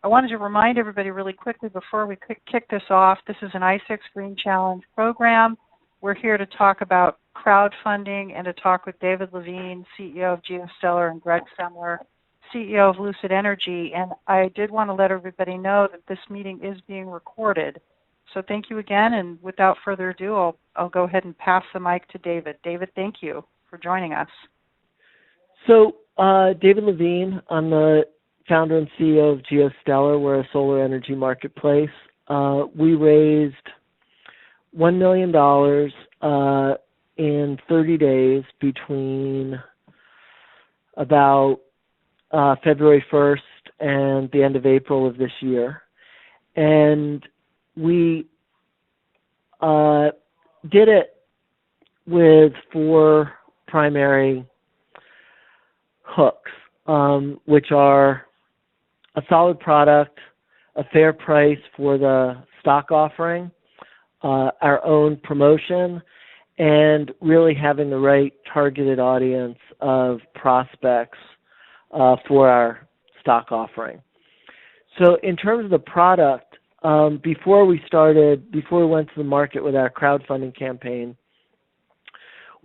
I wanted to remind everybody really quickly before we kick this off, this is an i6 Green Challenge program. We're here to talk about crowdfunding and to talk with David Levine, CEO of Geostellar, and Gregg Semler, CEO of Lucid Energy. And I did want to let everybody know that this meeting is being recorded. So thank you again, and without further ado, I'll go ahead and pass the mic to David. David, thank you for joining us. So David Levine, I'm the founder and CEO of Geostellar. We're a solar energy marketplace. We raised $1 million in 30 days between about February 1st and the end of April of this year. And we did it with 4 primary hooks, which are a solid product, a fair price for the stock offering, our own promotion, and really having the right targeted audience of prospects for our stock offering. So in terms of the product, before we went to the market with our crowdfunding campaign,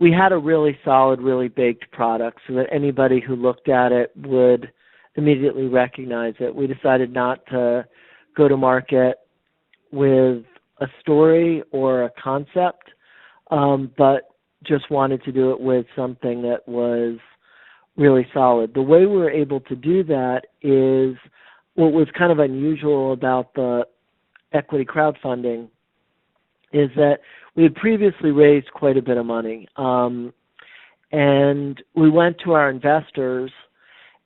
we had a really solid, really baked product so that anybody who looked at it would immediately recognize it. We decided not to go to market with a story or a concept, but just wanted to do it with something that was really solid. The way we were able to do that is what was kind of unusual about the equity crowdfunding is that we had previously raised quite a bit of money. And we went to our investors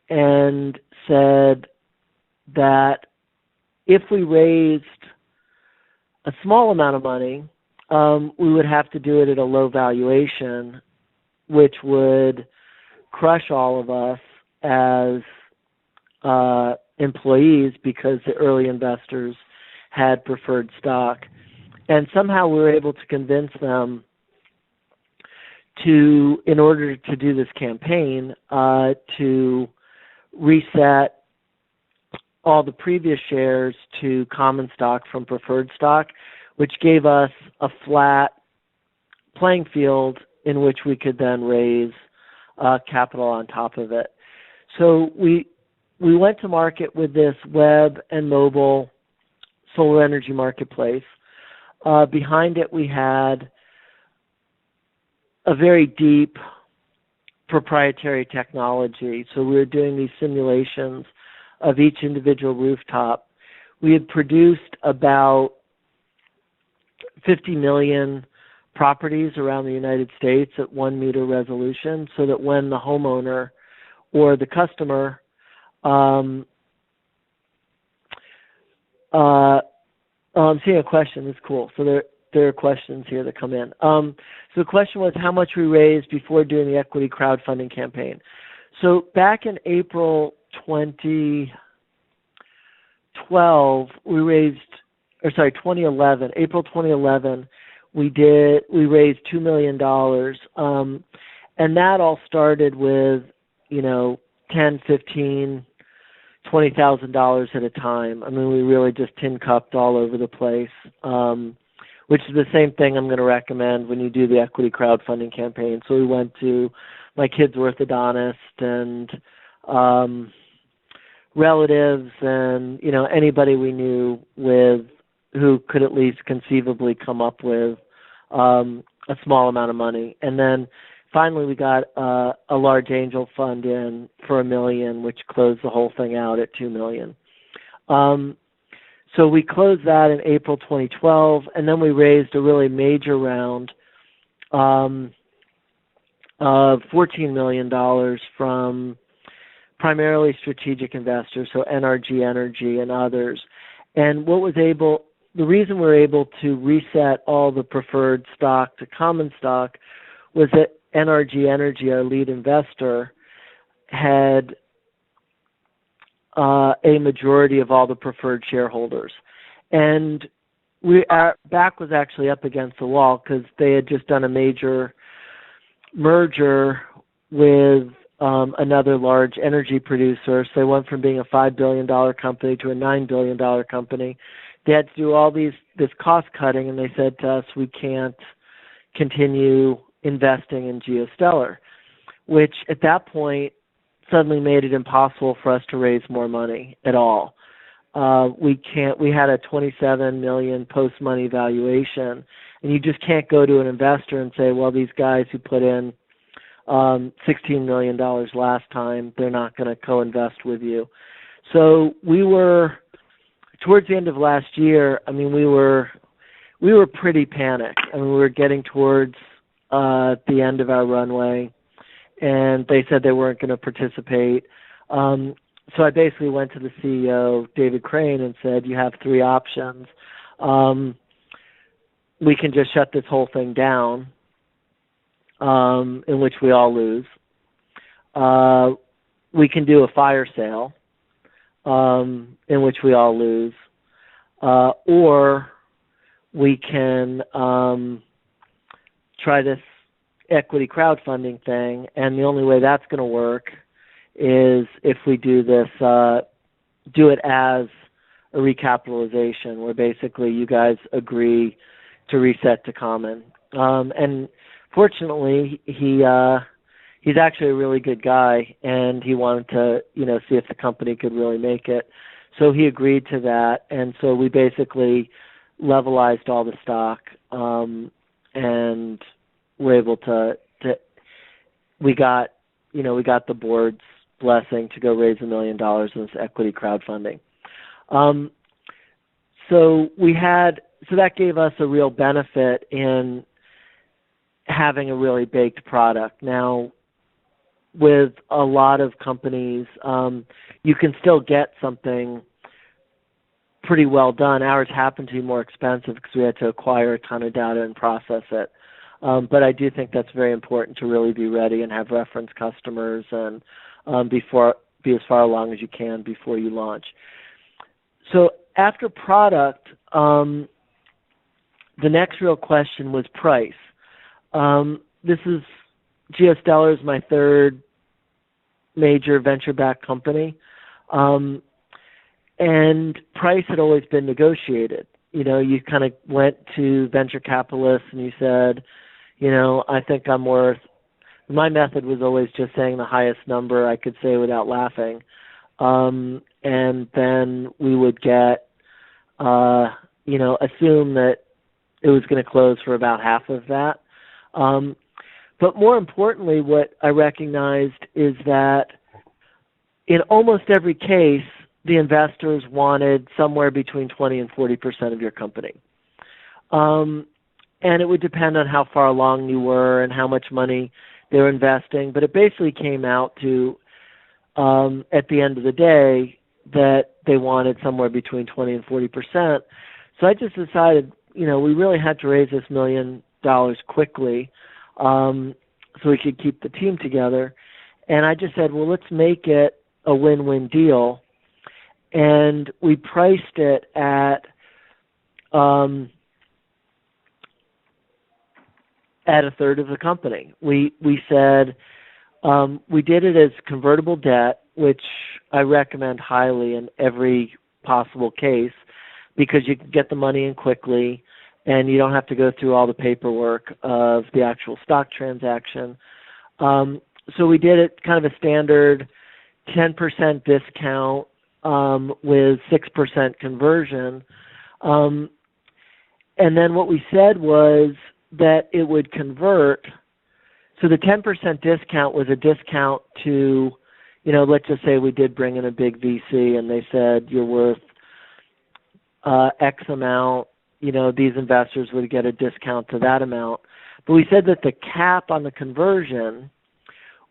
and said that if we raised a small amount of money, we would have to do it at a low valuation, which would crush all of us as employees because the early investors had preferred stock. And somehow we were able to convince them to, in order to do this campaign, to reset all the previous shares to common stock from preferred stock, which gave us a flat playing field in which we could then raise capital on top of it. So we went to market with this web and mobile solar energy marketplace. Behind it, we had a very deep proprietary technology. So we were doing these simulations of each individual rooftop. We had produced about 50 million properties around the United States at 1 meter resolution so that when the homeowner or the customer I'm seeing a question. It's cool. So there are questions here that come in. So the question was how much we raised before doing the equity crowdfunding campaign. So back in April 2011, April 2011, we raised $2 million. And that all started with, $10, $15, $20,000 at a time. I mean, we really just tin cupped all over the place, which is the same thing I'm going to recommend when you do the equity crowdfunding campaign. So we went to my kid's orthodontist and relatives and, anybody we knew who could at least conceivably come up with a small amount of money. And then finally, we got a large angel fund in for $1 million, which closed the whole thing out at $2 million. So we closed that in April 2012, and then we raised a really major round of $14 million from primarily strategic investors, so NRG Energy and others. And the reason we're able to reset all the preferred stock to common stock was that NRG Energy, our lead investor, had a majority of all the preferred shareholders. And our back was actually up against the wall because they had just done a major merger with another large energy producer. So they went from being a $5 billion company to a $9 billion company. They had to do this cost cutting, and they said to us, we can't continue investing in Geostellar, which at that point suddenly made it impossible for us to raise more money at all. We had a 27 million post-money valuation, and you just can't go to an investor and say, well, these guys who put in $16 million last time, they're not going to co-invest with you. So we were, towards the end of last year, I mean, we were pretty panicked. I mean, we were getting towards the end of our runway, and they said they weren't going to participate. So I basically went to the CEO, David Crane, and said, you have three options. We can just shut this whole thing down, in which we all lose. We can do a fire sale, in which we all lose. Or we can try this equity crowdfunding thing, and the only way that's going to work is if we do this, do it as a recapitalization, where basically you guys agree to reset to common. And fortunately, he's actually a really good guy, and he wanted to, see if the company could really make it. So he agreed to that, and so we basically levelized all the stock, and were able to we got the board's blessing to go raise $1 million in this equity crowdfunding. So that gave us a real benefit in having a really baked product. Now, with a lot of companies, you can still get something pretty well done. Ours happened to be more expensive because we had to acquire a ton of data and process it. But I do think that's very important to really be ready and have reference customers and be as far along as you can before you launch. So after product, the next real question was price. Geostellar is my third major venture-backed company, and price had always been negotiated. You kind of went to venture capitalists and you said, I think I'm worth. My method was always just saying the highest number I could say without laughing, and then we would get, assume that it was going to close for about half of that. But more importantly, what I recognized is that in almost every case, the investors wanted somewhere between 20 and 40% of your company. And it would depend on how far along you were and how much money they were investing. But it basically came out to, at the end of the day, that they wanted somewhere between 20 and 40%. So I just decided, we really had to raise this $1 million quickly, so we could keep the team together. And I just said, well, let's make it a win-win deal. And we priced it at a third of the company. We said we did it as convertible debt, which I recommend highly in every possible case, because you can get the money in quickly and you don't have to go through all the paperwork of the actual stock transaction. So we did it kind of a standard 10% discount with 6% conversion. And then what we said was that it would convert. So the 10% discount was a discount to, let's just say we did bring in a big VC and they said you're worth X amount, these investors would get a discount to that amount. But we said that the cap on the conversion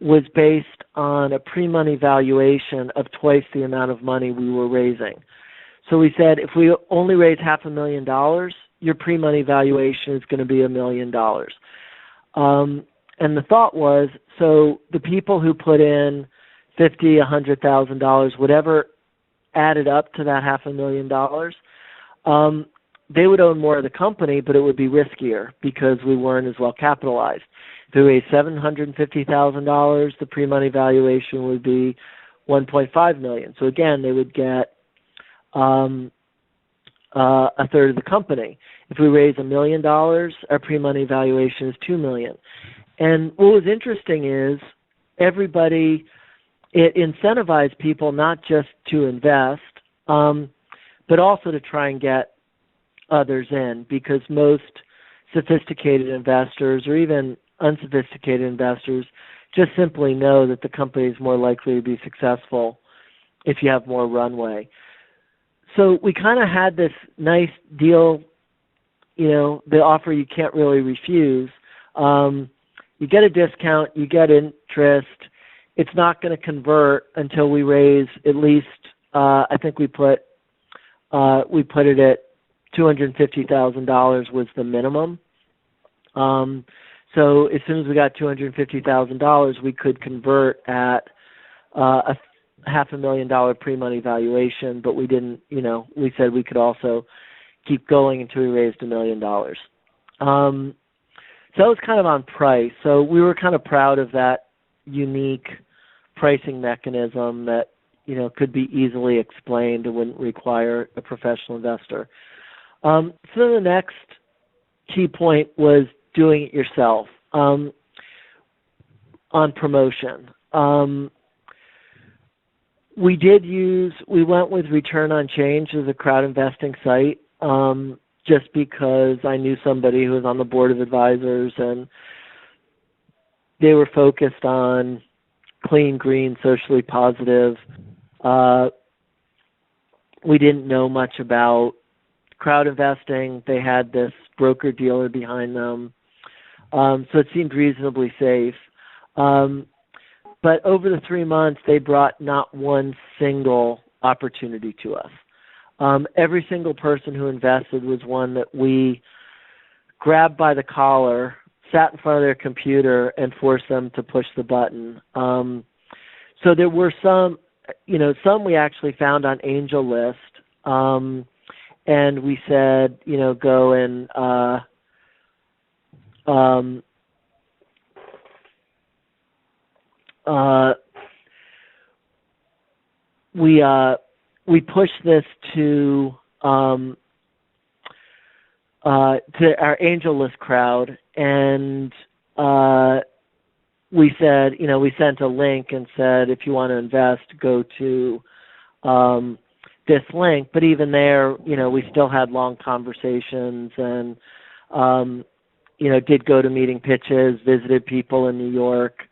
was based on a pre-money valuation of twice the amount of money we were raising. So we said if we only raise $500,000, your pre-money valuation is going to be $1 million. And the thought was, so the people who put in $50,000, $100,000, whatever added up to that $500,000, they would own more of the company, but it would be riskier because we weren't as well capitalized. If we raised $750,000, the pre-money valuation would be $1.5 million. So again, they would get a third of the company. If we raise $1 million, our pre-money valuation is $2 million. And what was interesting is it incentivized people not just to invest, but also to try and get others in, because most sophisticated investors or even unsophisticated investors just simply know that the company is more likely to be successful if you have more runway. So we kind of had this nice deal, the offer you can't really refuse. You get a discount, you get interest. It's not going to convert until we raise at least, I think we put it at $250,000 was the minimum. So as soon as we got $250,000, we could convert at a $500,000 pre-money valuation, but we didn't, we said we could also keep going until we raised $1 million. So that was kind of on price. So we were kind of proud of that unique pricing mechanism that, could be easily explained and wouldn't require a professional investor. So the next key point was doing it yourself on promotion. We went with Return on Change as a crowd investing site, just because I knew somebody who was on the board of advisors and they were focused on clean, green, socially positive. We didn't know much about crowd investing. They had this broker-dealer behind them. So it seemed reasonably safe. But over the 3 months, they brought not one single opportunity to us. Every single person who invested was one that we grabbed by the collar, sat in front of their computer, and forced them to push the button. So there were some we actually found on Angel List, and we said, go and we pushed this to our Angel List crowd, and we said, we sent a link and said, if you want to invest, go to this link. But even there, we still had long conversations and, did go to meeting pitches, visited people in New York,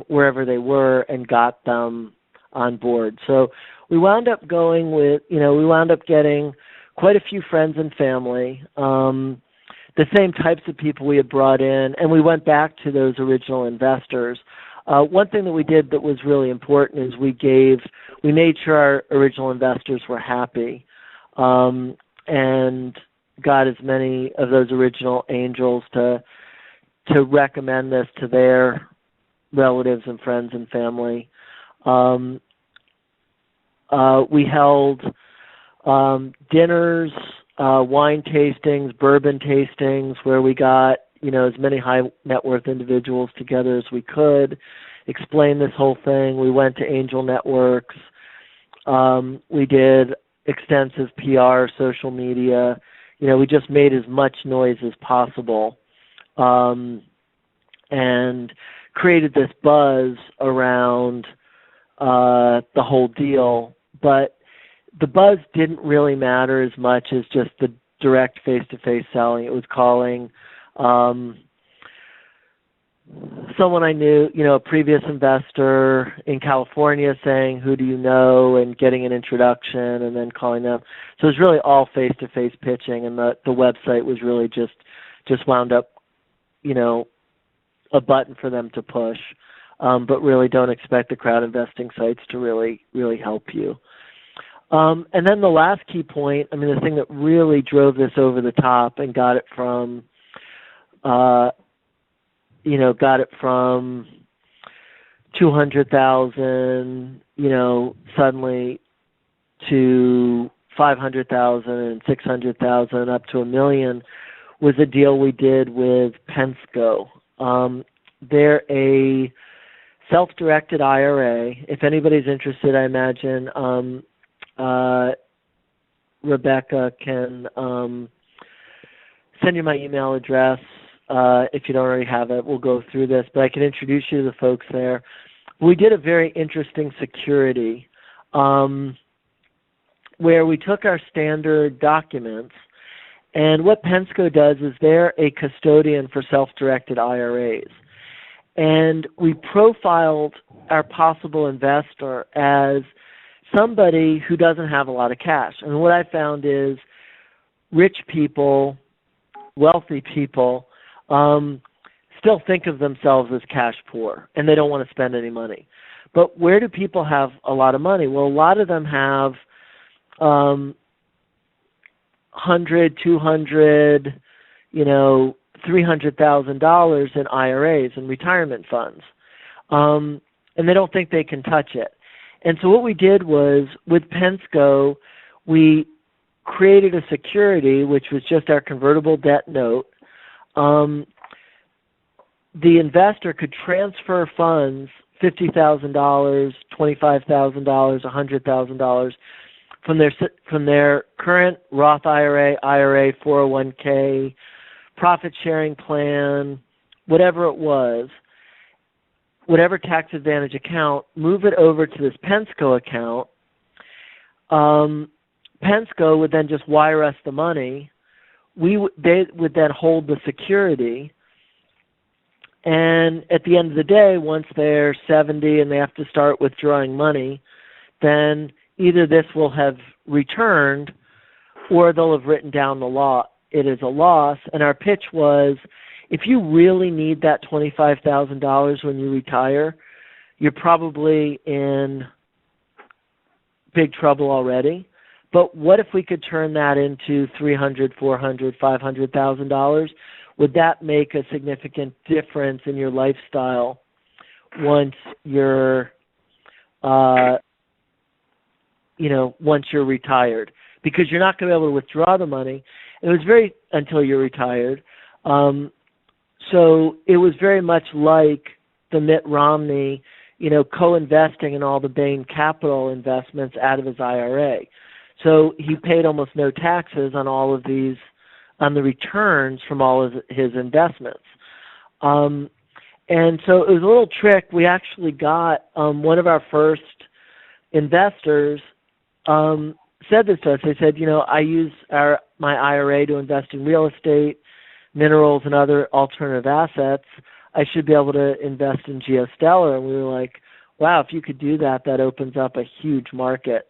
wherever they were, and got them on board. So we wound up going with, we wound up getting quite a few friends and family, the same types of people we had brought in, and we went back to those original investors. One thing that we did that was really important is we made sure our original investors were happy, and got as many of those original angels to recommend this to their relatives and friends and family. We held dinners, wine tastings, bourbon tastings, where we got, as many high net worth individuals together as we could, explain this whole thing. We went to angel networks. We did extensive PR, social media. We just made as much noise as possible, and created this buzz around the whole deal. But the buzz didn't really matter as much as just the direct face-to-face selling. It was calling someone I knew, a previous investor in California, saying, who do you know, and getting an introduction, and then calling them. So it was really all face-to-face pitching, and the website was really just wound up, a button for them to push. But really don't expect the crowd investing sites to really, really help you. And then the last key point, the thing that really drove this over the top and got it from 200,000, suddenly to 500,000 and 600,000 up to $1 million, was a deal we did with Penske. They're a self-directed IRA. If anybody's interested, I imagine Rebecca can send you my email address. If you don't already have it, we'll go through this, but I can introduce you to the folks there. We did a very interesting security where we took our standard documents, and what Pensco does is they're a custodian for self-directed IRAs. And we profiled our possible investor as somebody who doesn't have a lot of cash. And what I found is rich people, wealthy people, still think of themselves as cash poor, and they don't want to spend any money. But where do people have a lot of money? Well, a lot of them have $100, $200, $300,000 in IRAs and retirement funds, and they don't think they can touch it. And so what we did was, with Pensco, we created a security, which was just our convertible debt note. The investor could transfer funds, $50,000, $25,000, $100,000, from their current Roth IRA, 401k, profit sharing plan, whatever it was, whatever tax advantage account, move it over to this Pensco account. Pensco would then just wire us the money. They would then hold the security. And at the end of the day, once they're 70 and they have to start withdrawing money, then either this will have returned or they'll have written down it is a loss. And our pitch was, if you really need that $25,000 when you retire, you're probably in big trouble already. But what if we could turn that into $300,000, $400,000, $500,000? Would that make a significant difference in your lifestyle once you're, once you're retired? Because you're not going to be able to withdraw the money. It was until you're retired. So it was very much like the Mitt Romney, co-investing in all the Bain Capital investments out of his IRA. So he paid almost no taxes on all of these, on the returns from all of his investments. And so it was a little trick. We actually got one of our first investors said this to us. They said, I use my IRA to invest in real estate, minerals, and other alternative assets. I should be able to invest in Geostellar. And we were like, wow, if you could do that, that opens up a huge market.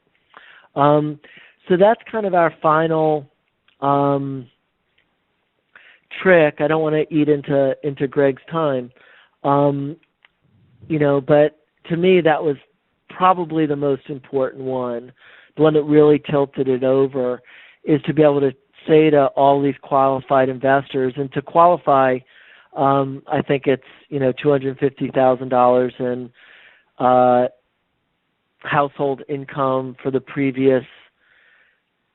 So that's kind of our final trick. I don't want to eat into Gregg's time, but to me that was probably the most important one. The one that really tilted it over is to be able to say to all these qualified investors, and to qualify, I think it's $250,000 in household income for the previous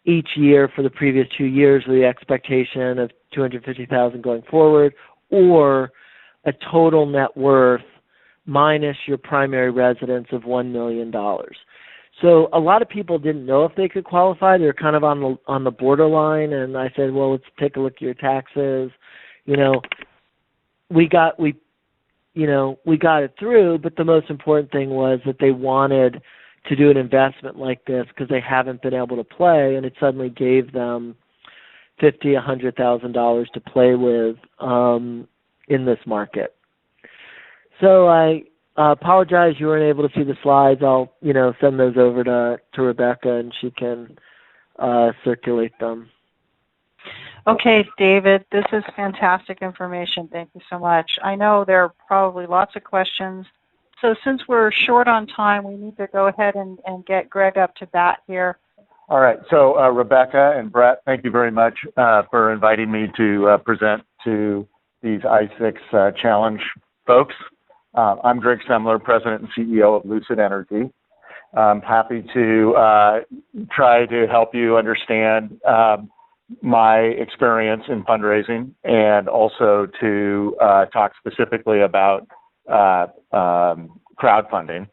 each year for the previous 2 years, with the expectation of $250,000 going forward, or a total net worth minus your primary residence of $1 million. So a lot of people didn't know if they could qualify. They were kind of on the borderline, and I said, well, let's take a look at your taxes. We got it through, but the most important thing was that they wanted to do an investment like this because they haven't been able to play, and it suddenly gave them $50,000, $100,000 to play with in this market. So I apologize you weren't able to see the slides. I'll send those over to Rebecca, and she can circulate them. Okay, David, this is fantastic information. Thank you so much. I know there are probably lots of questions. So since we're short on time, we need to go ahead and get Gregg up to bat here. All right. So Rebecca and Brett, thank you very much for inviting me to present to these I6 Challenge folks. I'm Gregg Semler, President and CEO of Lucid Energy. I'm happy to try to help you understand my experience in fundraising and also to talk specifically about crowdfunding.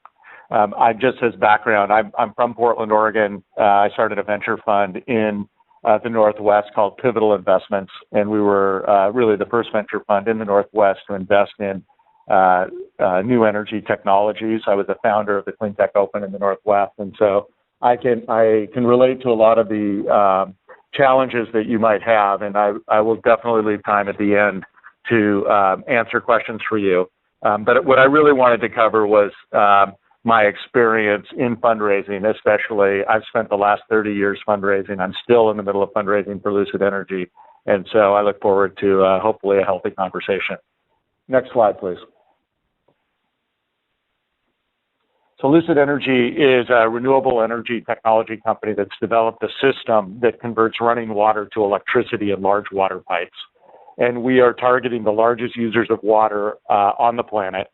I just as background, I'm from Portland, Oregon. I started a venture fund in the Northwest called Pivotal Investments, and we were really the first venture fund in the Northwest to invest in new energy technologies. I was the founder of the Clean Tech Open in the Northwest, and so I can relate to a lot of the challenges that you might have, and I will definitely leave time at the end to answer questions for you. But what I really wanted to cover was my experience in fundraising, especially I've spent the last 30 years fundraising. I'm still in the middle of fundraising for Lucid Energy, and so I look forward to hopefully a healthy conversation. Next slide, please. So Lucid Energy is a renewable energy technology company that's developed a system that converts running water to electricity in large water pipes. And we are targeting the largest users of water on the planet.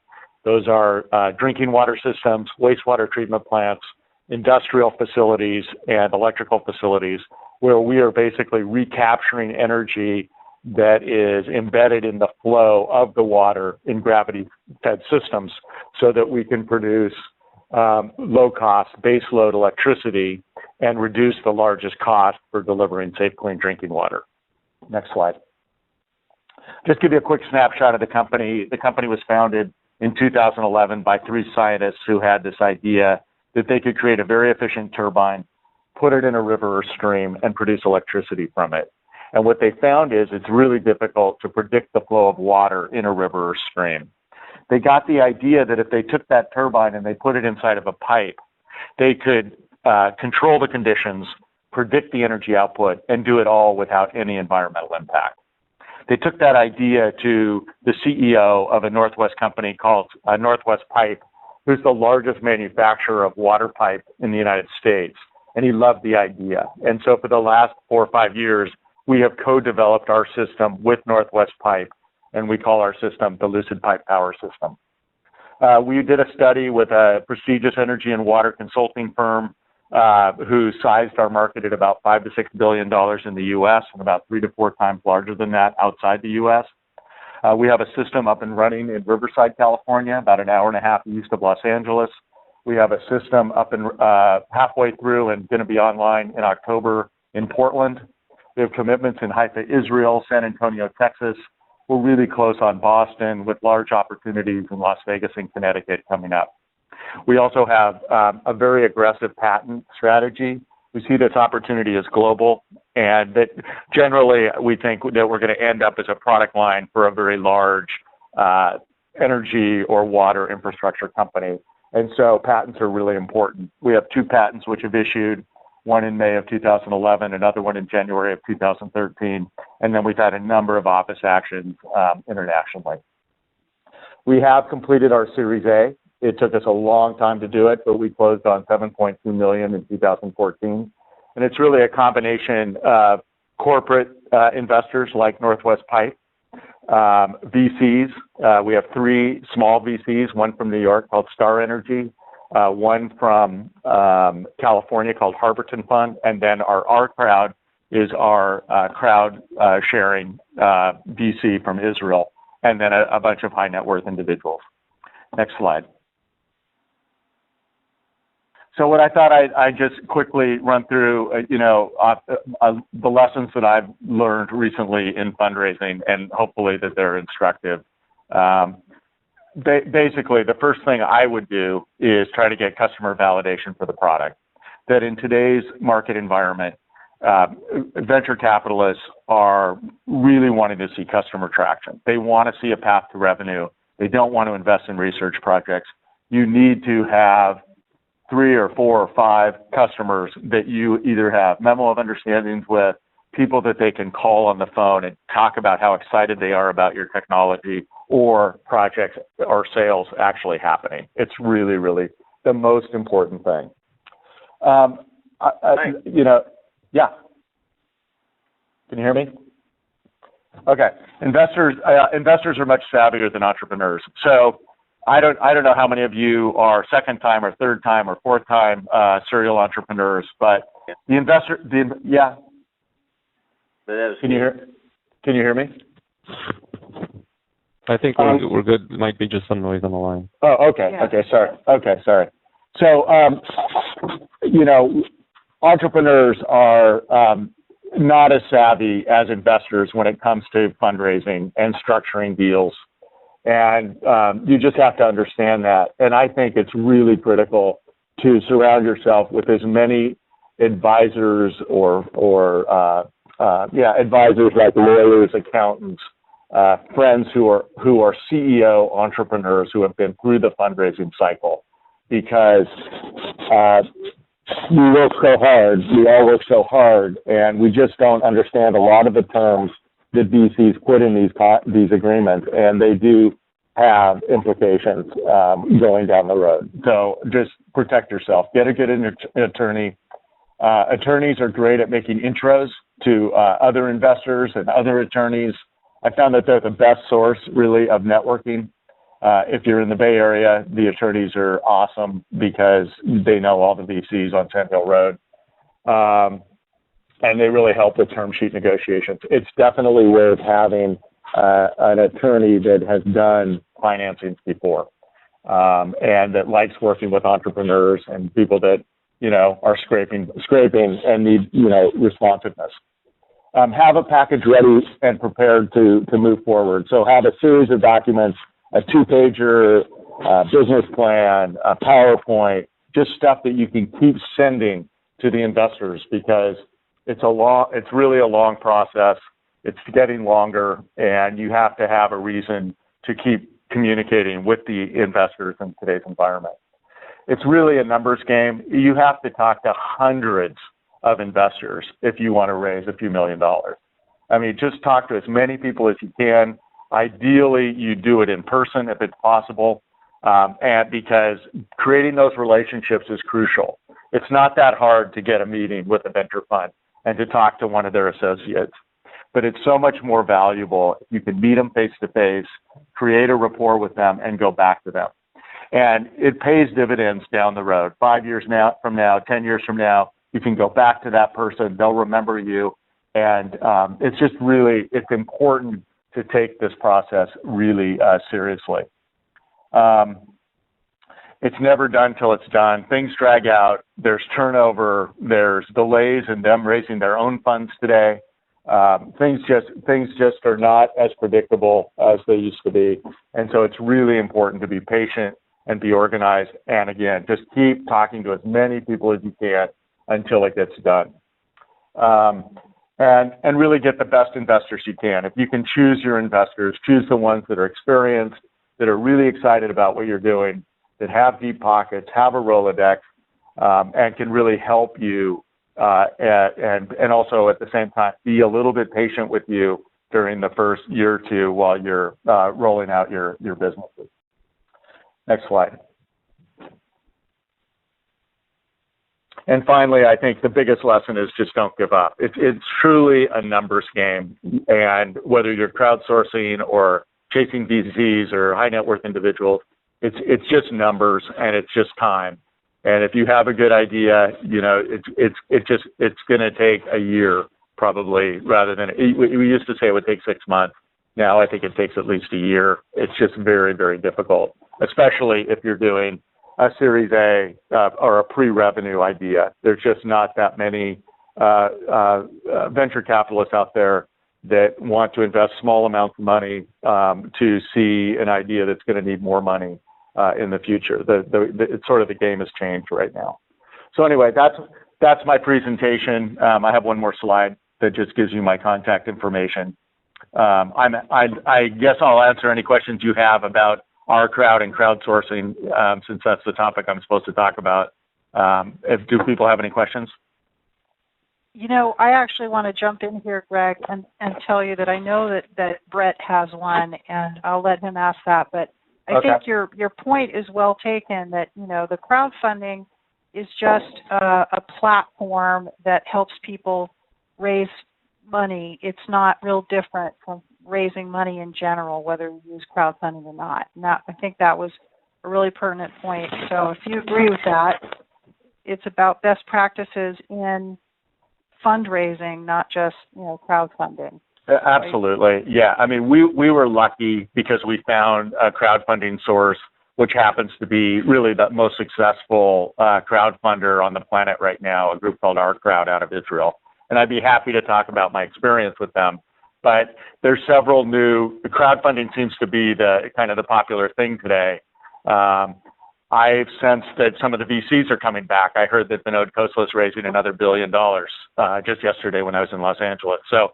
Those are drinking water systems, wastewater treatment plants, industrial facilities, and electrical facilities, where we are basically recapturing energy that is embedded in the flow of the water in gravity-fed systems so that we can produce low-cost baseload electricity and reduce the largest cost for delivering safe, clean drinking water. Next slide. Just give you a quick snapshot of the company. The company was founded in 2011 by 3 scientists who had this idea that they could create a very efficient turbine, put it in a river or stream, and produce electricity from it. And what they found is it's really difficult to predict the flow of water in a river or stream. They got the idea that if they took that turbine and they put it inside of a pipe, they could control the conditions, predict the energy output, and do it all without any environmental impact. They took that idea to the CEO of a Northwest company called Northwest Pipe, who's the largest manufacturer of water pipe in the United States, and he loved the idea. And so for the last 4 or 5 years, we have co-developed our system with Northwest Pipe, and we call our system the Lucid Pipe Power System. We did a study with a prestigious energy and water consulting firm who sized our market at about $5 to $6 billion in the U.S. and about 3 to 4 times larger than that outside the U.S. We have a system up and running in Riverside, California, about an hour and a half east of Los Angeles. We have a system up and halfway through and going to be online in October in Portland. We have commitments in Haifa, Israel, San Antonio, Texas. We're really close on Boston with large opportunities in Las Vegas and Connecticut coming up. We also have a very aggressive patent strategy. We see this opportunity as global, and that generally we think that we're going to end up as a product line for a very large energy or water infrastructure company. And so patents are really important. We have 2 patents which have issued, one in May of 2011, another one in January of 2013, and then we've had a number of office actions internationally. We have completed our Series A. It took us a long time to do it, but we closed on $7.2 million in 2014. And it's really a combination of corporate investors like Northwest Pipe, VCs. We have 3 small VCs, one from New York called Star Energy, one from California called Harborton Fund, and then our crowd is our crowd sharing VC from Israel, and then a bunch of high net worth individuals. Next slide. So what I thought I'd just quickly run through, the lessons that I've learned recently in fundraising, and hopefully that they're instructive. Basically, the first thing I would do is try to get customer validation for the product. That in today's market environment, venture capitalists are really wanting to see customer traction. They want to see a path to revenue. They don't want to invest in research projects. You need to have 3 or 4 or 5 customers that you either have memo of understandings with, people that they can call on the phone and talk about how excited they are about your technology, or projects or sales actually happening. It's really, really the most important thing. Yeah. Can you hear me? Okay. Investors are much savvier than entrepreneurs. So I don't know how many of you are 2nd time or 3rd time or 4th time serial entrepreneurs, but Can you hear me? I think we're good. It might be just some noise on the line. Oh, okay. Yeah. Okay, sorry. So, you know, entrepreneurs are not as savvy as investors when it comes to fundraising and structuring deals. And you just have to understand that. And I think it's really critical to surround yourself with as many advisors advisors like lawyers, accountants, friends who are CEO entrepreneurs who have been through the fundraising cycle, because we work so hard, we all work so hard, and we just don't understand a lot of the terms that VCs put in these agreements, and they do have implications going down the road. So just protect yourself. Get a good attorney. Attorneys are great at making intros to other investors and other attorneys. I found that they're the best source, really, of networking. If you're in the Bay Area, the attorneys are awesome because they know all the VCs on Sand Hill Road. And they really help with term sheet negotiations. It's definitely worth having an attorney that has done financings before and that likes working with entrepreneurs and people that, you know, are scraping and need, you know, responsiveness. Have a package ready and prepared to move forward. So have a series of documents, a 2-pager, business plan, a PowerPoint, just stuff that you can keep sending to the investors, because it's really a long process. It's getting longer, and you have to have a reason to keep communicating with the investors in today's environment. It's really a numbers game. You have to talk to hundreds of investors if you want to raise a few $1 million. I mean, just talk to as many people as you can. Ideally, you do it in person if it's possible, and because creating those relationships is crucial. It's not that hard to get a meeting with a venture fund and to talk to one of their associates, but it's so much more valuable if you can meet them face to face, create a rapport with them, and go back to them. And it pays dividends down the road. 5 years from now, 10 years from now, you can go back to that person. They'll remember you. And it's just really, it's important to take this process really seriously. It's never done till it's done. Things drag out. There's turnover. There's delays in them raising their own funds today. Things just are not as predictable as they used to be. And so it's really important to be patient and be organized. And again, just keep talking to as many people as you can until it gets done. And really get the best investors you can. If you can choose your investors, choose the ones that are experienced, that are really excited about what you're doing, that have deep pockets, have a Rolodex, and can really help you, and also at the same time be a little bit patient with you during the first year or two while you're rolling out your businesses. Next slide. And finally, I think the biggest lesson is just don't give up. It's truly a numbers game, and whether you're crowdsourcing or chasing VCs or high net worth individuals, it's just numbers and it's just time. And if you have a good idea, you know, it's going to take a year probably, rather than, we used to say it would take 6 months. Now I think it takes at least a year. It's just very, very difficult, especially if you're doing a Series A or a pre-revenue idea. There's just not that many venture capitalists out there that want to invest small amounts of money to see an idea that's going to need more money in the future. It's sort of, the game has changed right now. So anyway, that's my presentation. I have one more slide that just gives you my contact information. I guess I'll answer any questions you have about our crowd and crowdsourcing, since that's the topic I'm supposed to talk about. Do people have any questions? You know, I actually want to jump in here, Gregg, and tell you that I know that Brett has one, and I'll let him ask that. But I think your point is well taken, that, you know, the crowdfunding is just a platform that helps people raise money. It's not real different from raising money in general, whether you use crowdfunding or not. And I think that was a really pertinent point. So if you agree with that, it's about best practices in fundraising, not just, crowdfunding. Absolutely. Yeah. I mean, we were lucky because we found a crowdfunding source, which happens to be really the most successful crowdfunder on the planet right now, a group called Our Crowd out of Israel. And I'd be happy to talk about my experience with them. But there's several crowdfunding seems to be the kind of the popular thing today. I've sensed that some of the VCs are coming back. I heard that Vinod Khosla is raising another $1 billion just yesterday when I was in Los Angeles. So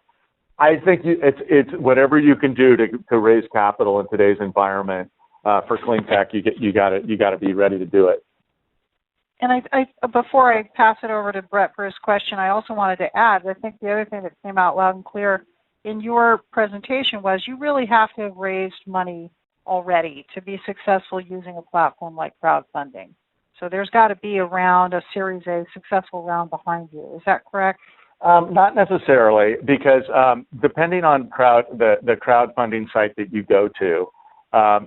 I think it's whatever you can do to raise capital in today's environment for clean tech. You got to be ready to do it. And I before I pass it over to Brett for his question, I also wanted to add, I think the other thing that came out loud and clear in your presentation was you really have to have raised money already to be successful using a platform like crowdfunding. So there's got to be a Series A successful round behind you. Is that correct? Not necessarily, because depending on the crowdfunding site that you go to,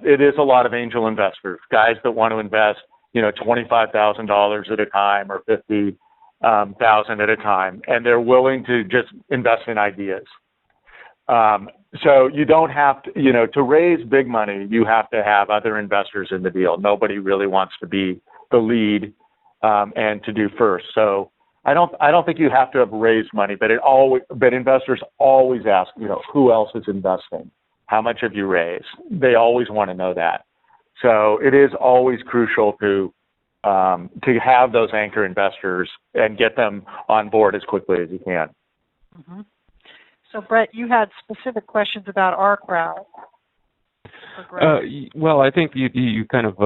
it is a lot of angel investors, guys that want to invest, $25,000 at a time or $50,000 at a time, and they're willing to just invest in ideas. So you don't have to raise big money, you have to have other investors in the deal. Nobody really wants to be the lead and to do first. So I don't think you have to have raised money, but investors always ask, who else is investing? How much have you raised? They always want to know that. So it is always crucial to have those anchor investors and get them on board as quickly as you can. Mm-hmm. So Brett, you had specific questions about Our Crowd. Well, I think you kind of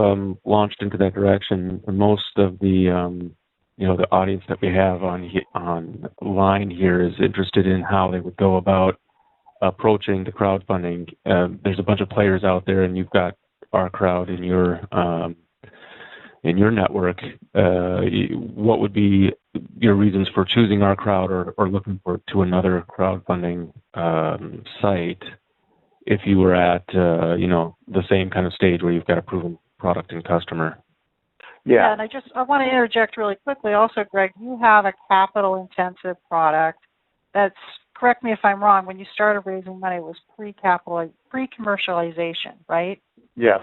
launched into that direction. Most of the the audience that we have online here is interested in how they would go about approaching the crowdfunding. There's a bunch of players out there, and you've got Our Crowd in your network. What would be your reasons for choosing Our Crowd or looking to another crowdfunding site if you were at the same kind of stage where you've got a proven product and customer? Yeah, and I want to interject really quickly also, Gregg, you have a capital-intensive product that's, correct me if I'm wrong, when you started raising money, it was pre-commercialization, right? Yes.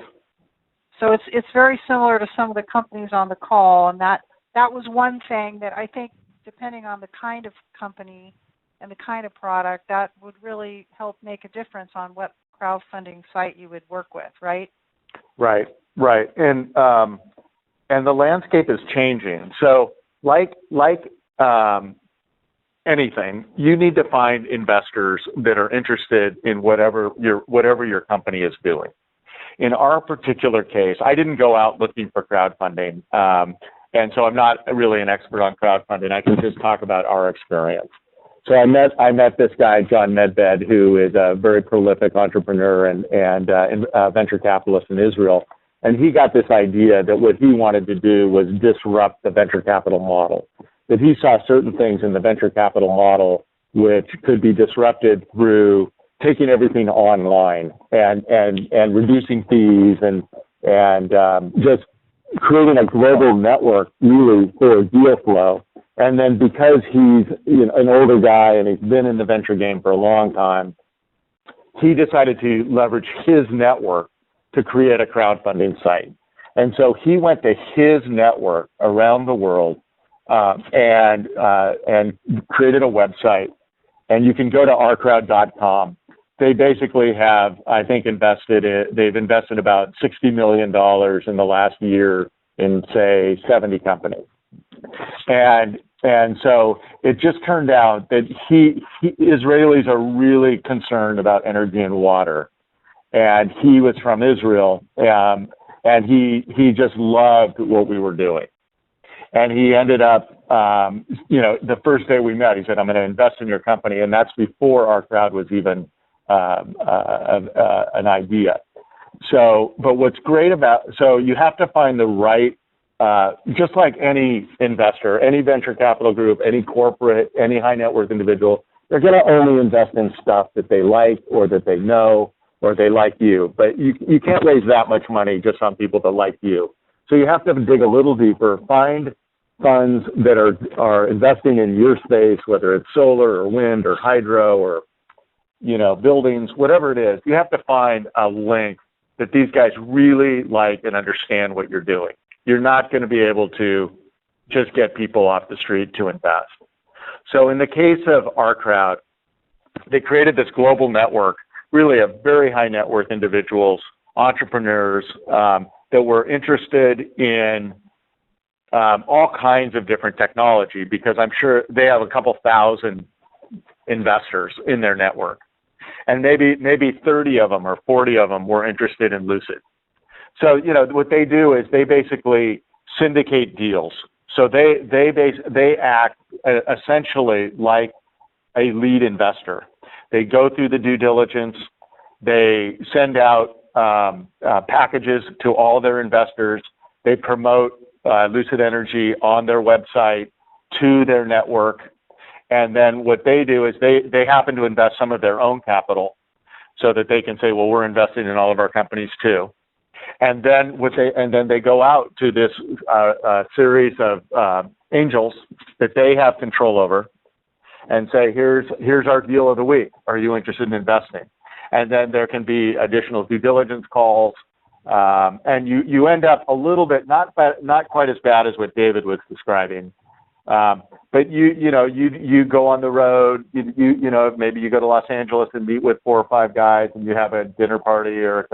So it's very similar to some of the companies on the call, and that was one thing that I think, depending on the kind of company and the kind of product, that would really help make a difference on what crowdfunding site you would work with, right? Right. And the landscape is changing. So like anything, you need to find investors that are interested in whatever your company is doing. In our particular case, I didn't go out looking for crowdfunding, and so I'm not really an expert on crowdfunding. I can just talk about our experience. So I met this guy, John Medved, who is a very prolific entrepreneur and venture capitalist in Israel. And he got this idea that what he wanted to do was disrupt the venture capital model, that he saw certain things in the venture capital model which could be disrupted through taking everything online and reducing fees and just creating a global network really for deal flow. And then because he's an older guy and he's been in the venture game for a long time, he decided to leverage his network to create a crowdfunding site. And so he went to his network around the world and created a website. And you can go to ourcrowd.com. They basically have, I think, they've invested about $60 million in the last year in, say, 70 companies. And so it just turned out that Israelis are really concerned about energy and water. And he was from Israel, and he just loved what we were doing. And he ended up, the first day we met, he said, "I'm going to invest in your company," and that's before Our Crowd was even an idea. So, but what's great so you have to find the right, just like any investor, any venture capital group, any corporate, any high net worth individual, they're going to only invest in stuff that they like or that they know, or they like you, but you can't raise that much money just on people that like you. So you have to dig a little deeper, find funds that are investing in your space, whether it's solar or wind or hydro or, buildings, whatever it is, you have to find a link that these guys really like and understand what you're doing. You're not going to be able to just get people off the street to invest. So in the case of our crowd, they created this global network, really of very high net worth individuals, entrepreneurs that were interested in all kinds of different technology, because I'm sure they have a couple thousand investors in their network. And maybe 30 of them or 40 of them were interested in Lucid. So, what they do is they basically syndicate deals. So they act essentially like a lead investor. They go through the due diligence. They send out packages to all their investors. They promote Lucid Energy on their website to their network. And then what they do is they happen to invest some of their own capital so that they can say, well, we're investing in all of our companies too. And then they go out to this series of angels that they have control over and say, here's our deal of the week. Are you interested in investing? And then there can be additional due diligence calls. And you end up a little bit, not quite as bad as what David was describing. But you go on the road, maybe you go to Los Angeles and meet with 4 or 5 guys and you have a dinner party or,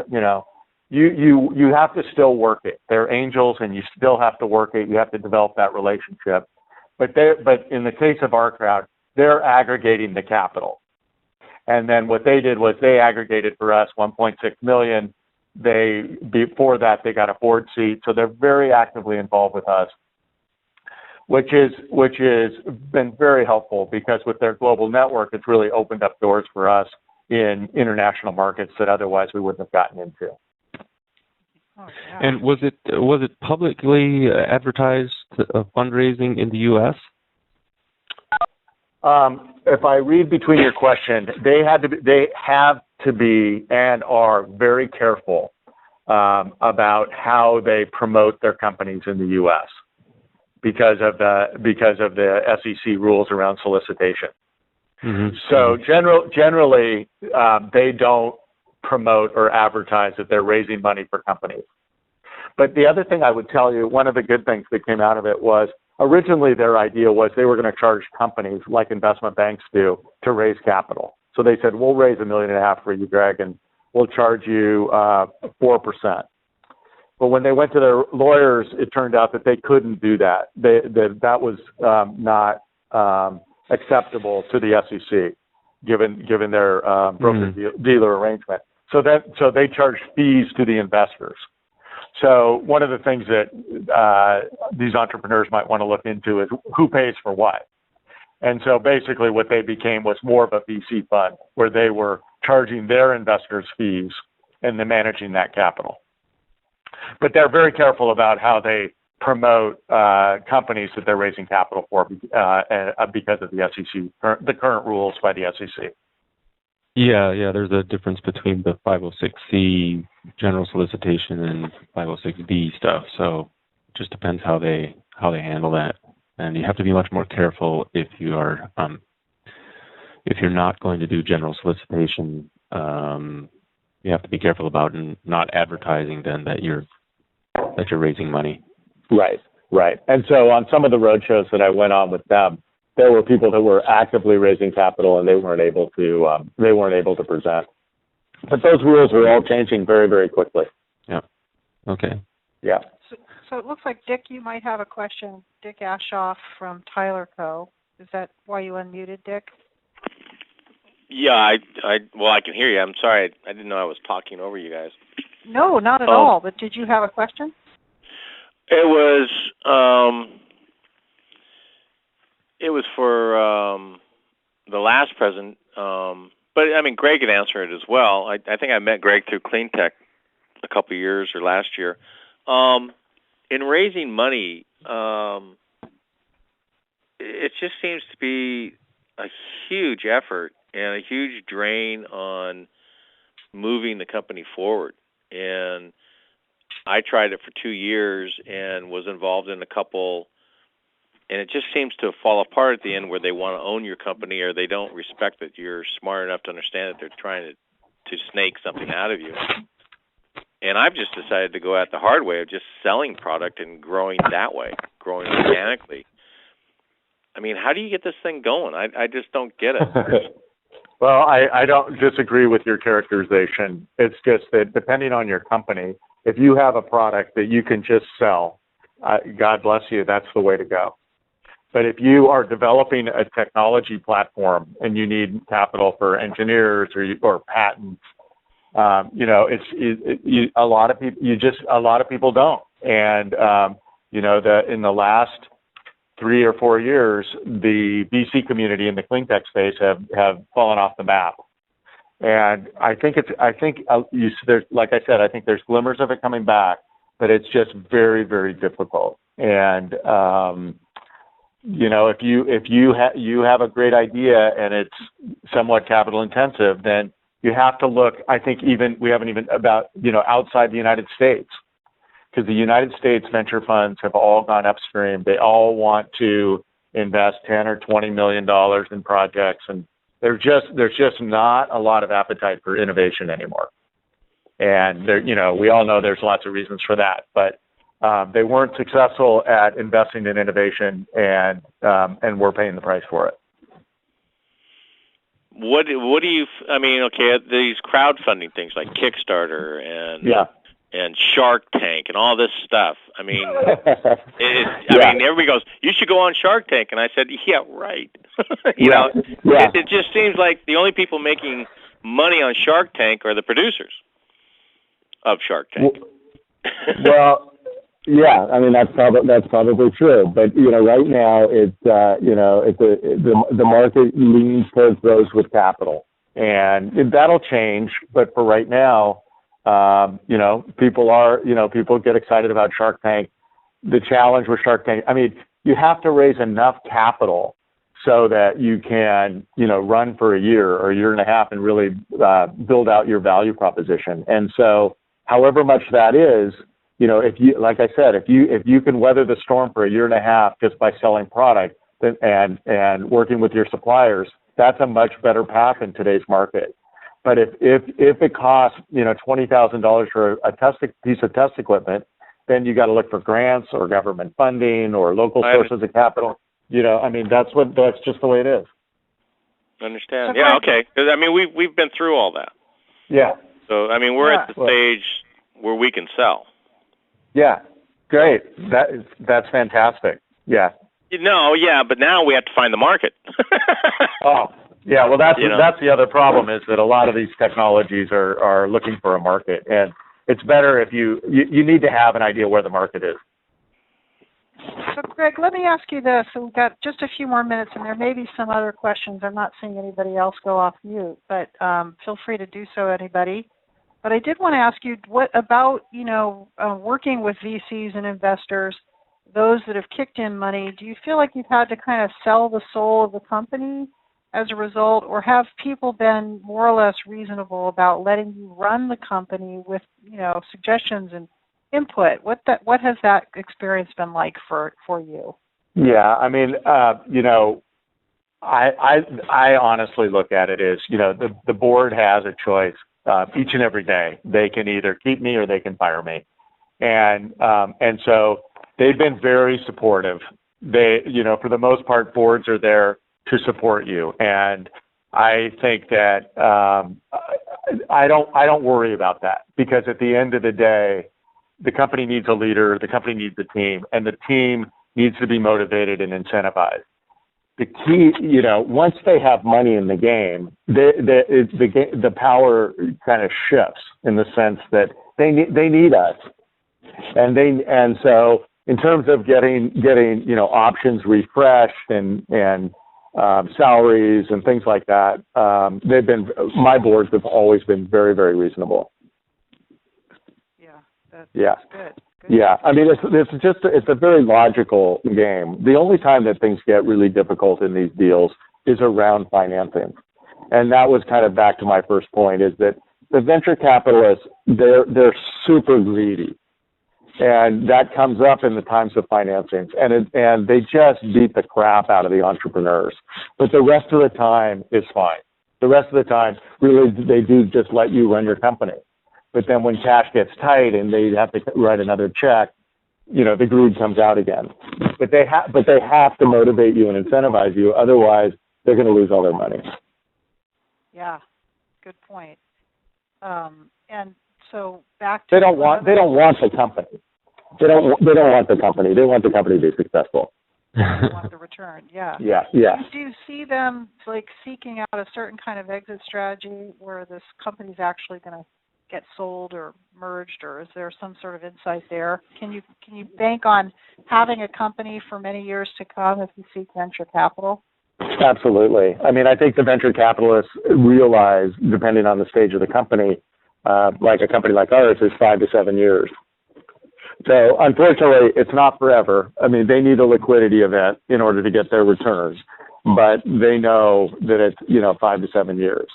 you have to still work it. They're angels and you still have to work it. You have to develop that relationship. But in the case of our crowd, they're aggregating the capital. And then what they did was they aggregated for us 1.6 million. Before that, they got a board seat. So they're very actively involved with us, which has been very helpful, because with their global network, it's really opened up doors for us in international markets that otherwise we wouldn't have gotten into. Oh, yeah. And was it publicly advertised fundraising in the U.S.? If I read between your question, they have to be and are very careful about how they promote their companies in the U.S. because of the SEC rules around solicitation. Mm-hmm. So generally, they don't promote or advertise that they're raising money for companies. But the other thing I would tell you, one of the good things that came out of it was originally their idea was they were going to charge companies like investment banks do to raise capital. So they said, we'll raise $1.5 million for you, Gregg, and we'll charge you 4%. But when they went to their lawyers, it turned out that they couldn't do that. That was not acceptable to the SEC, given their broker-dealer arrangement. So they charged fees to the investors. So one of the things that these entrepreneurs might want to look into is who pays for what. And so basically what they became was more of a VC fund, where they were charging their investors fees and then managing that capital. But they're very careful about how they promote companies that they're raising capital for because of the SEC, the current rules by the SEC. Yeah. There's a difference between the 506C general solicitation and 506B stuff. So it just depends how they handle that, and you have to be much more careful if you are if you're not going to do general solicitation. You have to be careful about not advertising then that you're raising money. Right. And so on some of the roadshows that I went on with them, there were people that were actively raising capital and they weren't able to present. But those rules were all changing very, very quickly. Yeah. Okay. Yeah. So it looks like, Dick, you might have a question. Dick Ashoff from Tyler Co. Is that why you unmuted, Dick? Yeah, I can hear you. I'm sorry. I didn't know I was talking over you guys. No, not at all. But did you have a question? It was for the last president. But I mean, Gregg can answer it as well. I think I met Gregg through CleanTech a couple of years or last year. In raising money, it just seems to be a huge effort and a huge drain on moving the company forward. And I tried it for 2 years and was involved in a couple And it just seems to fall apart at the end where they want to own your company or they don't respect that you're smart enough to understand that they're trying to snake something out of you. And I've just decided to go at the hard way of just selling product and growing that way, growing organically. I mean, how do you get this thing going? I just don't get it. Well, I don't disagree with your characterization. It's just that depending on your company, if you have a product that you can just sell, God bless you, that's the way to go. But if you are developing a technology platform and you need capital for engineers or patents, a lot of people don't. And in the last 3 or 4 years, the VC community in the clean tech space have fallen off the map. And I think there's, like I said, I think there's glimmers of it coming back, but it's just very, very difficult. And if you have a great idea and it's somewhat capital intensive, then you have to look. I think we haven't even about outside the United States. Because the United States venture funds have all gone upstream. They all want to invest $10 or $20 million in projects, and there's just not a lot of appetite for innovation anymore. And we all know there's lots of reasons for that, but they weren't successful at investing in innovation, and we're paying the price for it. What do you? I mean, okay, these crowdfunding things like Kickstarter and Shark Tank and all this stuff. I mean, I mean, everybody goes, you should go on Shark Tank. And I said, yeah, right. It just seems like the only people making money on Shark Tank are the producers of Shark Tank. Well, yeah, I mean, that's probably true. But, right now the market leans towards those with capital, and that'll change. But for right now, people get excited about Shark Tank. The challenge with Shark Tank, I mean, you have to raise enough capital so that you can, run for a year or a year and a half and really build out your value proposition. And so, however much that is, if you can weather the storm for a year and a half just by selling product and working with your suppliers, that's a much better path in today's market. But if it costs $20,000 for a piece of test equipment, then you got to look for grants or government funding or local sources of capital. That's just the way it is. Understand? Yeah. Okay. Because we've been through all that. Yeah. So we're at the stage where we can sell. Yeah. Great. That's fantastic. Yeah. But now we have to find the market. Oh. Yeah, well, that's the other problem is that a lot of these technologies are looking for a market, and it's better if you need to have an idea where the market is. So, Gregg, let me ask you this. So we've got just a few more minutes, and there may be some other questions. I'm not seeing anybody else go off mute, but feel free to do so, anybody. But I did want to ask you, what about, working with VCs and investors, those that have kicked in money, do you feel like you've had to kind of sell the soul of the company as a result, or have people been more or less reasonable about letting you run the company with, suggestions and input? What has that experience been like for you? Yeah, I honestly look at it as, the board has a choice each and every day. They can either keep me or they can fire me, and so they've been very supportive. They, for the most part, boards are there to support you, and I think that I don't worry about that, because at the end of the day, the company needs a leader, the company needs a team, and the team needs to be motivated and incentivized. The key, once they have money in the game, the power kind of shifts in the sense that they need us, and so in terms of getting options refreshed and salaries and things like that, my boards have always been very, very reasonable. That's good. Yeah, it's a very logical game. The only time that things get really difficult in these deals is around financing, and that was kind of back to my first point, is that the venture capitalists, they're super greedy, And that comes up in the times of financings, and they just beat the crap out of the entrepreneurs. But the rest of the time is fine. The rest of the time, really, they do just let you run your company. But then when cash gets tight and they have to write another check, the greed comes out again. But they have to motivate you and incentivize you. Otherwise, they're going to lose all their money. Yeah, good point. And so back to they don't want the company. They don't want the company. They want the company to be successful. They want the return. Yeah. Yeah. Do you see them like seeking out a certain kind of exit strategy where this company's actually going to get sold or merged, or is there some sort of insight there? Can you bank on having a company for many years to come if you seek venture capital? Absolutely. I mean, I think the venture capitalists realize, depending on the stage of the company, like a company like ours, is 5 to 7 years. So unfortunately, it's not forever. I mean, they need a liquidity event in order to get their returns, but they know that it's 5 to 7 years.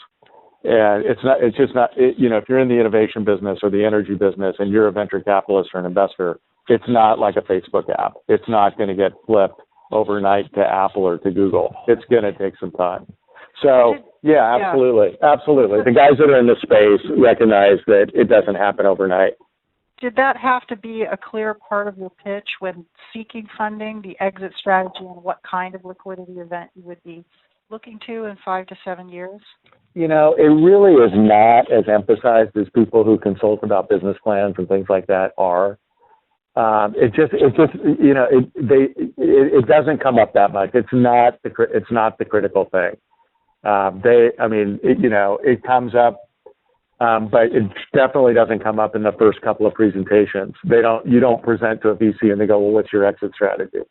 And it's just not, if you're in the innovation business or the energy business and you're a venture capitalist or an investor, it's not like a Facebook app. It's not going to get flipped overnight to Apple or to Google. It's going to take some time. So, yeah, absolutely. Absolutely. The guys that are in the space recognize that it doesn't happen overnight. Did that have to be a clear part of your pitch when seeking funding, the exit strategy, and what kind of liquidity event you would be looking to in 5 to 7 years? It really is not as emphasized as people who consult about business plans and things like that are. It doesn't come up that much. It's not the critical thing. It comes up, but it definitely doesn't come up in the first couple of presentations. You don't present to a VC and they go, well, what's your exit strategy?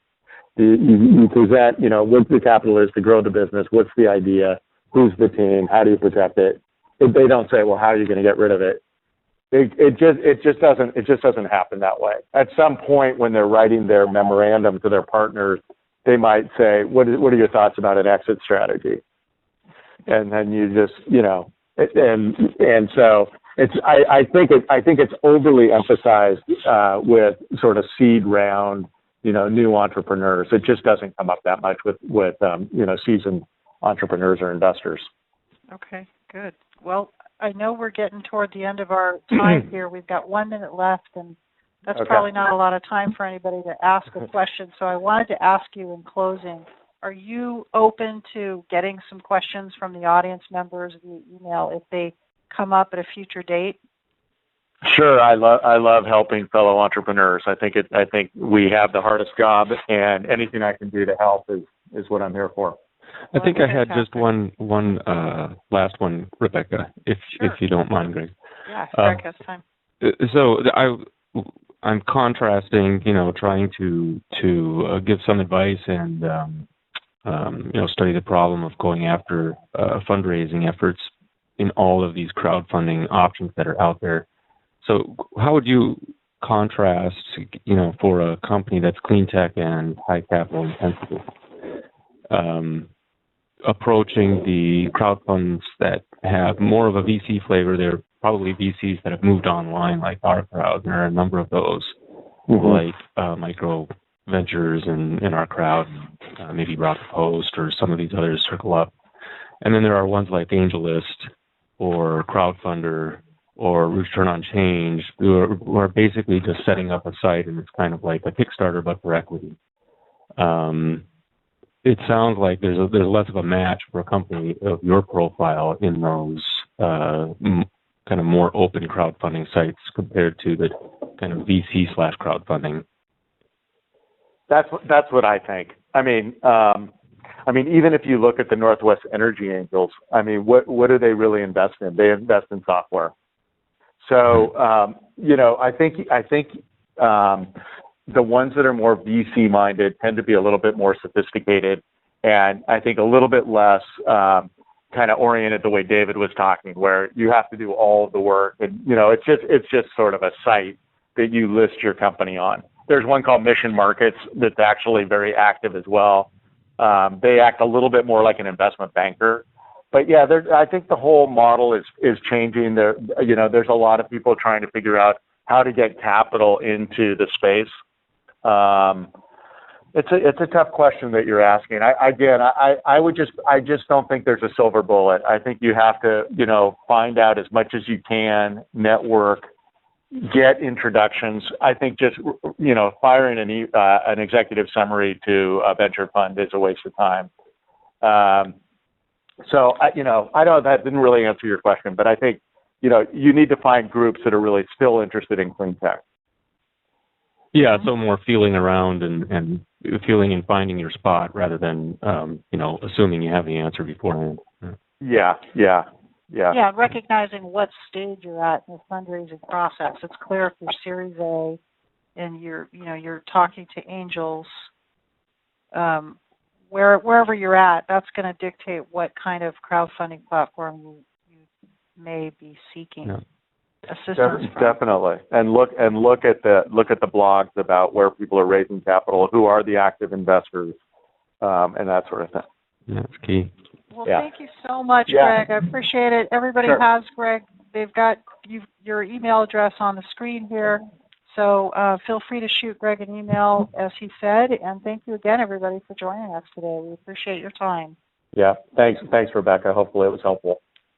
You present, what the capital is to grow the business. What's the idea? Who's the team? How do you protect it? They don't say, well, how are you going to get rid of it? It just doesn't happen that way. At some point when they're writing their memorandum to their partners, they might say, what are your thoughts about an exit strategy? And then you just, and so I think it's overly emphasized with sort of seed round, new entrepreneurs. It just doesn't come up that much with seasoned entrepreneurs or investors. Okay, good. Well, I know we're getting toward the end of our time here. We've got 1 minute left, and that's probably not a lot of time for anybody to ask a question. So I wanted to ask you in closing, are you open to getting some questions from the audience members via email if they come up at a future date? Sure, I love helping fellow entrepreneurs. I think we have the hardest job, and anything I can do to help is what I'm here for. I think I had just one last one, Rebecca, if you don't mind, Greg. Yeah, Greg has time. So I'm contrasting, trying to give some advice and study the problem of going after fundraising efforts in all of these crowdfunding options that are out there. So how would you contrast, for a company that's clean tech and high capital intensity, approaching the crowdfunds that have more of a VC flavor? They're probably VCs that have moved online, like our crowd. There are a number of those, like Micro Ventures in our crowd, maybe Rock Post or some of these others circle up. And then there are ones like AngelList or Crowdfunder or Return on Change, who are basically just setting up a site, and it's kind of like a Kickstarter but for equity. It sounds like there's less of a match for a company of your profile in those kind of more open crowdfunding sites compared to the kind of VC/crowdfunding. That's what I think. I mean, even if you look at the Northwest Energy Angels, what do they really invest in? They invest in software. So, I think the ones that are more VC minded tend to be a little bit more sophisticated, and I think a little bit less kind of oriented the way David was talking, where you have to do all of the work, and it's just sort of a site that you list your company on. There's one called Mission Markets that's actually very active as well. They act a little bit more like an investment banker. But yeah, I think the whole model is changing. There's a lot of people trying to figure out how to get capital into the space. It's a tough question that you're asking. I just don't think there's a silver bullet. I think you have to, find out as much as you can, network, get introductions. I think just, firing an executive summary to a venture fund is a waste of time. So I know that didn't really answer your question, but I think, you need to find groups that are really still interested in clean tech. Yeah, so more feeling around and feeling and finding your spot rather than, assuming you have the answer beforehand. Yeah. Yeah, recognizing what stage you're at in the fundraising process. It's clear if you're Series A and you're talking to angels, wherever you're at, that's going to dictate what kind of crowdfunding platform you may be seeking. Yeah. Assistance from. Definitely, and look at the blogs about where people are raising capital, who are the active investors, and that sort of thing. Yeah, that's key. Well, thank you so much, Gregg. I appreciate it. Everybody has Gregg. They've got your email address on the screen here, so feel free to shoot Gregg an email, as he said. And thank you again, everybody, for joining us today. We appreciate your time. Yeah, thanks, Rebecca. Hopefully, it was helpful.